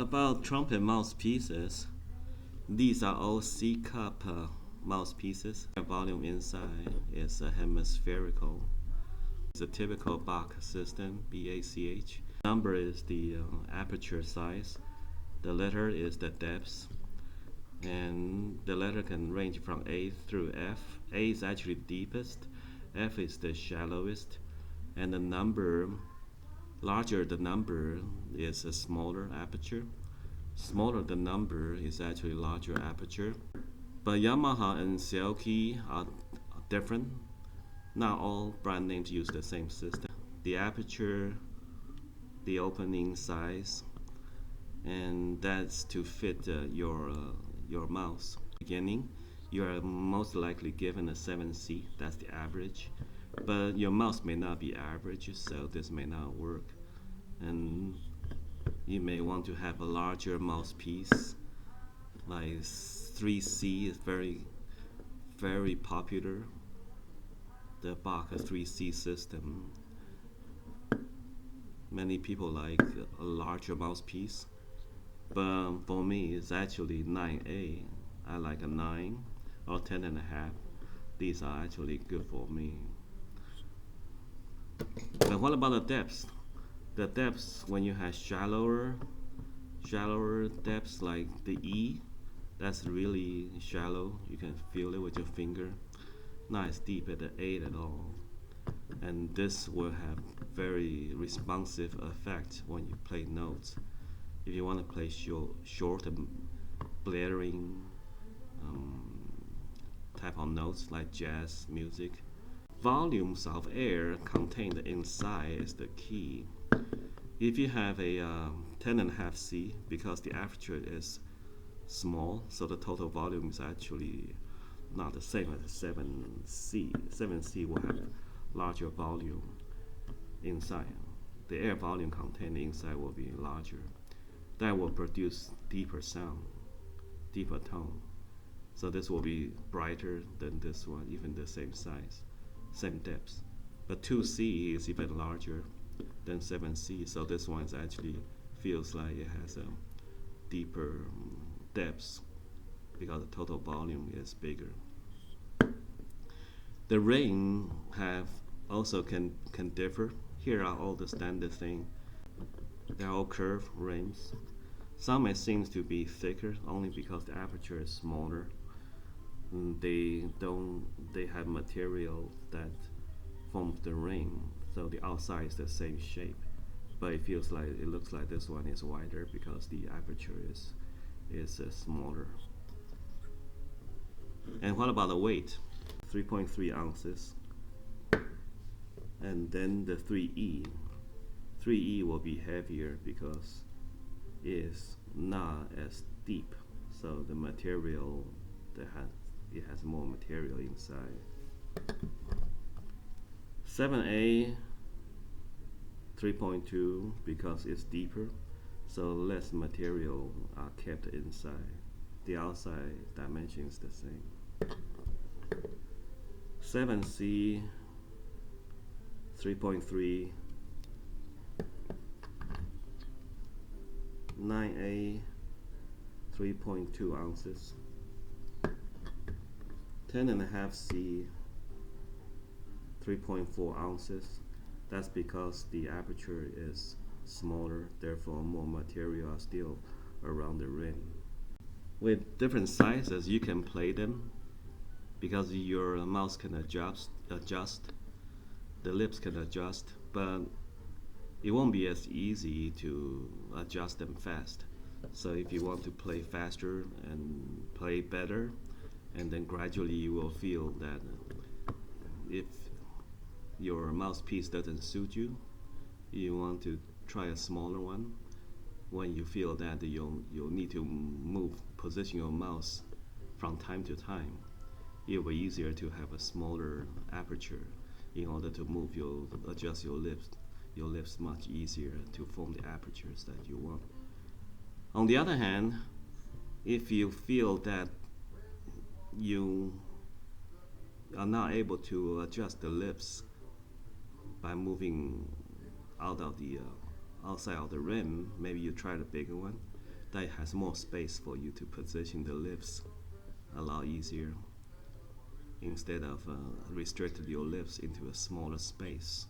About trumpet mouthpieces, these are all C-cup mouthpieces. The volume inside is hemispherical. It's a typical Bach system, BACH. Number is the aperture size. The letter is the depth. And the letter can range from A through F. A is actually deepest. F is the shallowest. And the number, larger the number is a smaller aperture. Smaller the number is actually larger aperture. But Yamaha and Seoki are different. Not all brand names use the same system. The aperture, the opening size, and that's to fit your mouth. Beginning, you are most likely given a 7C. That's the average. But your mouth may not be average, so this may not work. And you may want to have a larger mouthpiece, like 3C is very popular. The Bach 3C system. Many people like a larger mouthpiece, but for me it's actually 9A. I like a 9 or 10.5. These are actually good for me. But what about the depths? The depths, when you have shallower depths like the E, that's really shallow. You can feel it with your finger. Not as deep at the 8 at all. And this will have very responsive effect when you play notes. If you want to play short and blaring type of notes like jazz music, volumes of air contained inside is the key. If you have a 10.5C, because the aperture is small, so the total volume is actually not the same as 7C. 7C will have larger volume inside. The air volume contained inside will be larger. That will produce deeper sound, deeper tone. So this will be brighter than this one, even the same size, same depth. But 2C is even larger than 7C, so this one actually feels like it has a deeper depth because the total volume is bigger. The ring also can differ. Here are all the standard thing. They're all curved rings. Some it seems to be thicker only because the aperture is smaller. They have material that forms the ring, so the outside is the same shape, but it looks like this one is wider because the aperture is smaller. And what about the weight? 3.3 ounces. And then the 3E. 3E will be heavier because it's not as deep, so the material it has more material inside. 7A 3.2 because it's deeper, so less material are kept inside. The outside dimension is the same. 7C 3.3, 9A 3.2 ounces, 10.5C 3.4 ounces. That's because the aperture is smaller, therefore more material are still around the rim. With different sizes you can play them because your mouth can adjust, the lips can adjust, but it won't be as easy to adjust them fast. So if you want to play faster and play better, and then gradually you will feel that if your mouthpiece doesn't suit you, you want to try a smaller one. When you feel that you'll need to position your mouth from time to time, it will be easier to have a smaller aperture in order to adjust your lips much easier to form the apertures that you want. On the other hand, if you feel that you are not able to adjust the lips by moving out of the outside of the rim, maybe you try the bigger one. that has more space for you to position the lips a lot easier instead of restricting your lips into a smaller space.